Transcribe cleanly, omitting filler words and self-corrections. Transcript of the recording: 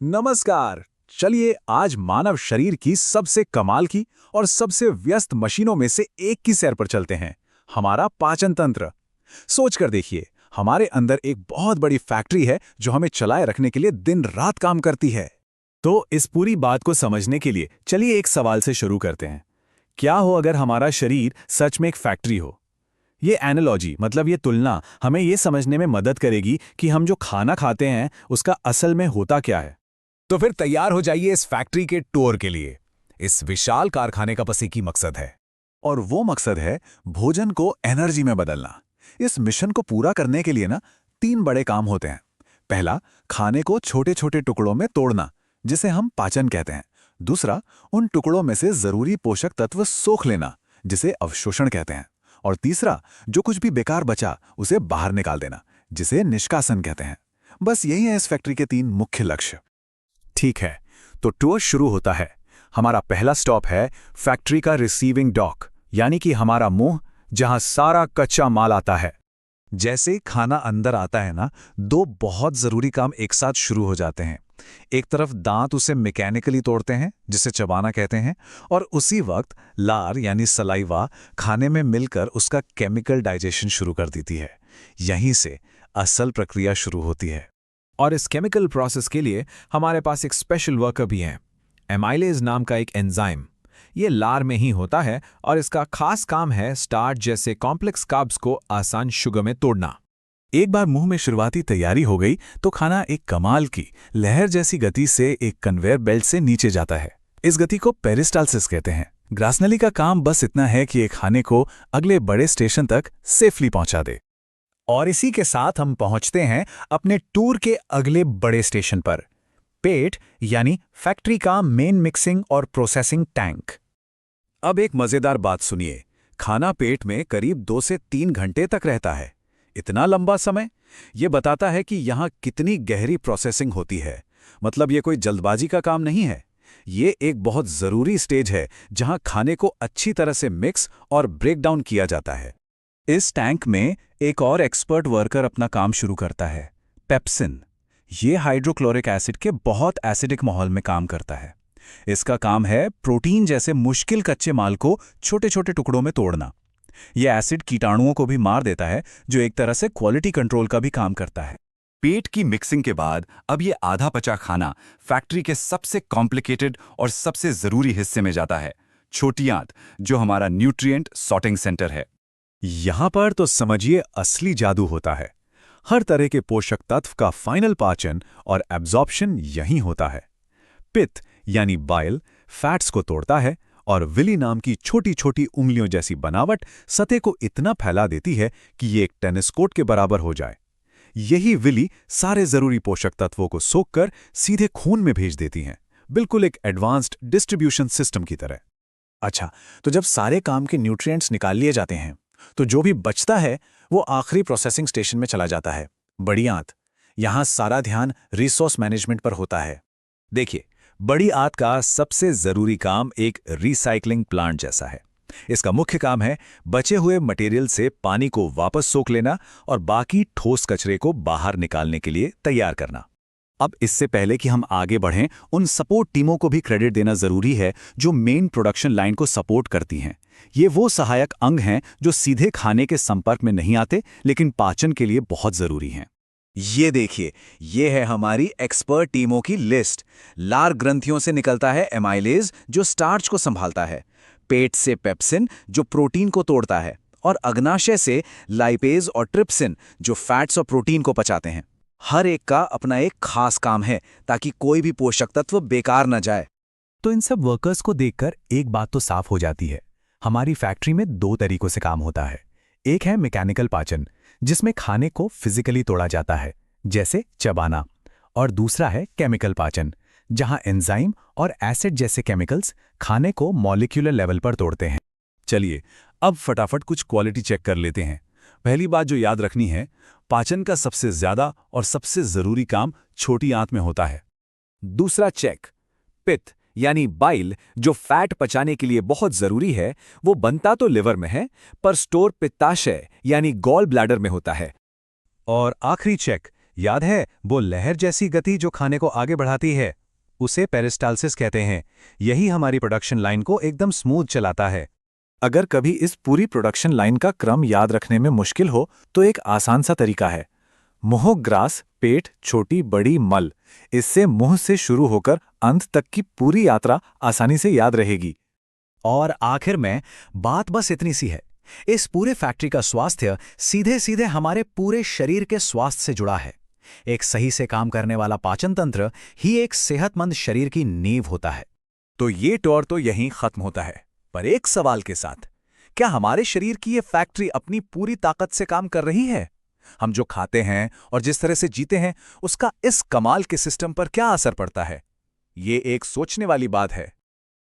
नमस्कार। चलिए आज मानव शरीर की सबसे कमाल की और सबसे व्यस्त मशीनों में से एक की सैर पर चलते हैं, हमारा पाचन तंत्र। सोच कर देखिए, हमारे अंदर एक बहुत बड़ी फैक्ट्री है जो हमें चलाए रखने के लिए दिन रात काम करती है। तो इस पूरी बात को समझने के लिए चलिए एक सवाल से शुरू करते हैं। क्या हो अगर हमारा शरीर सच में एक फैक्ट्री हो? ये एनालॉजी मतलब ये तुलना हमें ये समझने में मदद करेगी कि हम जो खाना खाते हैं उसका असल में होता क्या है। तो फिर तैयार हो जाइए इस फैक्ट्री के टूर के लिए। इस विशाल कारखाने का बस एक ही मकसद है, और वो मकसद है भोजन को एनर्जी में बदलना। इस मिशन को पूरा करने के लिए ना 3 बड़े काम होते हैं। पहला, खाने को छोटे छोटे टुकड़ों में तोड़ना, जिसे हम पाचन कहते हैं। दूसरा, उन टुकड़ों में से जरूरी पोषक तत्व सोख लेना, जिसे अवशोषण कहते हैं। और तीसरा, जो कुछ भी बेकार बचा उसे बाहर निकाल देना, जिसे निष्कासन कहते हैं। बस यही है इस फैक्ट्री के 3 मुख्य लक्ष्य। ठीक है, तो टूर शुरू होता है। हमारा पहला स्टॉप है फैक्ट्री का रिसीविंग डॉक, यानी कि हमारा मुंह, जहां सारा कच्चा माल आता है। जैसे खाना अंदर आता है ना, 2 बहुत जरूरी काम एक साथ शुरू हो जाते हैं। एक तरफ दांत उसे मैकेनिकली तोड़ते हैं, जिसे चबाना कहते हैं, और उसी वक्त लार यानी सलाइवा खाने में मिलकर उसका केमिकल डाइजेशन शुरू कर देती है। यहीं से असल प्रक्रिया शुरू होती है। और इस केमिकल प्रोसेस के लिए हमारे पास एक स्पेशल वर्कर भी है, एमाइलेज नाम का एक एंजाइम। ये लार में ही होता है और इसका खास काम है स्टार्च जैसे कॉम्प्लेक्स कार्ब्स को आसान शुगर में तोड़ना। एक बार मुंह में शुरुआती तैयारी हो गई तो खाना एक कमाल की लहर जैसी गति से एक कन्वेयर बेल्ट से नीचे जाता है। इस गति को पेरिस्टाल्सिस कहते हैं। ग्रासनली का काम बस इतना है कि एक खाने को अगले बड़े स्टेशन तक सेफली पहुंचा दे। और इसी के साथ हम पहुंचते हैं अपने टूर के अगले बड़े स्टेशन पर, पेट यानी फैक्ट्री का मेन मिक्सिंग और प्रोसेसिंग टैंक। अब एक मजेदार बात सुनिए, खाना पेट में करीब 2 से 3 घंटे तक रहता है। इतना लंबा समय ये बताता है कि यहाँ कितनी गहरी प्रोसेसिंग होती है। मतलब ये कोई जल्दबाजी का काम नहीं है। ये एक बहुत जरूरी स्टेज है जहां खाने को अच्छी तरह से मिक्स और ब्रेक डाउन किया जाता है। इस टैंक में एक और एक्सपर्ट वर्कर अपना काम शुरू करता है, पेप्सिन। ये हाइड्रोक्लोरिक एसिड के बहुत एसिडिक माहौल में काम करता है। इसका काम है प्रोटीन जैसे मुश्किल कच्चे माल को छोटे छोटे टुकड़ों में तोड़ना। यह एसिड कीटाणुओं को भी मार देता है, जो एक तरह से क्वालिटी कंट्रोल का भी काम करता है। पेट की मिक्सिंग के बाद अब ये आधा पचा खाना फैक्ट्री के सबसे कॉम्प्लिकेटेड और सबसे जरूरी हिस्से में जाता है, छोटी आंत, जो हमारा न्यूट्रिएंट सॉर्टिंग सेंटर है। यहां पर तो समझिए असली जादू होता है। हर तरह के पोषक तत्व का फाइनल पाचन और एब्जॉर्प्शन यहीं होता है। पित्त यानी बाइल फैट्स को तोड़ता है, और विली नाम की छोटी छोटी उंगलियों जैसी बनावट सतह को इतना फैला देती है कि ये एक टेनिस कोर्ट के बराबर हो जाए। यही विली सारे जरूरी पोषक तत्वों को सोखकर सीधे खून में भेज देती हैं, बिल्कुल एक एडवांस्ड डिस्ट्रीब्यूशन सिस्टम की तरह। अच्छा, तो जब सारे काम के न्यूट्रिएंट्स निकाल लिए जाते हैं, तो जो भी बचता है वो आखिरी प्रोसेसिंग स्टेशन में चला जाता है, बड़ी आंत। यहां सारा ध्यान रिसोर्स मैनेजमेंट पर होता है। देखिए, बड़ी आंत का सबसे जरूरी काम एक रिसाइकलिंग प्लांट जैसा है। इसका मुख्य काम है बचे हुए मटेरियल से पानी को वापस सोख लेना और बाकी ठोस कचरे को बाहर निकालने के लिए तैयार करना। अब इससे पहले कि हम आगे बढ़ें, उन सपोर्ट टीमों को भी क्रेडिट देना जरूरी है जो मेन प्रोडक्शन लाइन को सपोर्ट करती हैं। ये वो सहायक अंग हैं जो सीधे खाने के संपर्क में नहीं आते, लेकिन पाचन के लिए बहुत जरूरी हैं। ये देखिए, ये है हमारी एक्सपर्ट टीमों की लिस्ट। लार ग्रंथियों से निकलता है एमाइलेज, जो स्टार्च को संभालता है। पेट से पेप्सिन, जो प्रोटीन को तोड़ता है, और अग्नाशय से लाइपेज और ट्रिप्सिन, जो फैट्स और प्रोटीन को पचाते हैं। हर एक का अपना एक खास काम है, ताकि कोई भी पोषक तत्व बेकार न जाए। तो इन सब वर्कर्स को देखकर एक बात तो साफ हो जाती है, हमारी फैक्ट्री में 2 तरीकों से काम होता है। एक है मैकेनिकल पाचन, जिसमें खाने को फिजिकली तोड़ा जाता है, जैसे चबाना। और दूसरा है केमिकल पाचन, जहां एंजाइम और एसिड जैसे केमिकल्स खाने को मॉलिक्यूलर लेवल पर तोड़ते हैं। चलिए अब फटाफट कुछ क्वालिटी चेक कर लेते हैं। पहली बात जो याद रखनी है, पाचन का सबसे ज्यादा और सबसे जरूरी काम छोटी आंत में होता है। दूसरा चेक, पित्त यानी बाइल, जो फैट पचाने के लिए बहुत जरूरी है, वो बनता तो लिवर में है, पर स्टोर पित्ताशय यानी गॉल ब्लैडर में होता है। और आखिरी चेक, याद है वो लहर जैसी गति जो खाने को आगे बढ़ाती है? उसे पेरिस्टाल्सिस कहते हैं। यही हमारी प्रोडक्शन लाइन को एकदम स्मूथ चलाता है। अगर कभी इस पूरी प्रोडक्शन लाइन का क्रम याद रखने में मुश्किल हो तो एक आसान सा तरीका है। मुंह, ग्रास, पेट, छोटी बड़ी मल। इससे मुंह से शुरू होकर अंत तक की पूरी यात्रा आसानी से याद रहेगी। और आखिर में बात बस इतनी सी है, इस पूरे फैक्ट्री का स्वास्थ्य सीधे सीधे हमारे पूरे शरीर के स्वास्थ्य से जुड़ा है। एक सही से काम करने वाला पाचन तंत्र ही एक सेहतमंद शरीर की नींव होता है। तो ये टूर तो यहीं खत्म होता है, पर एक सवाल के साथ, क्या हमारे शरीर की ये फैक्ट्री अपनी पूरी ताकत से काम कर रही है? हम जो खाते हैं और जिस तरह से जीते हैं, उसका इस कमाल के सिस्टम पर क्या असर पड़ता है? ये एक सोचने वाली बात है।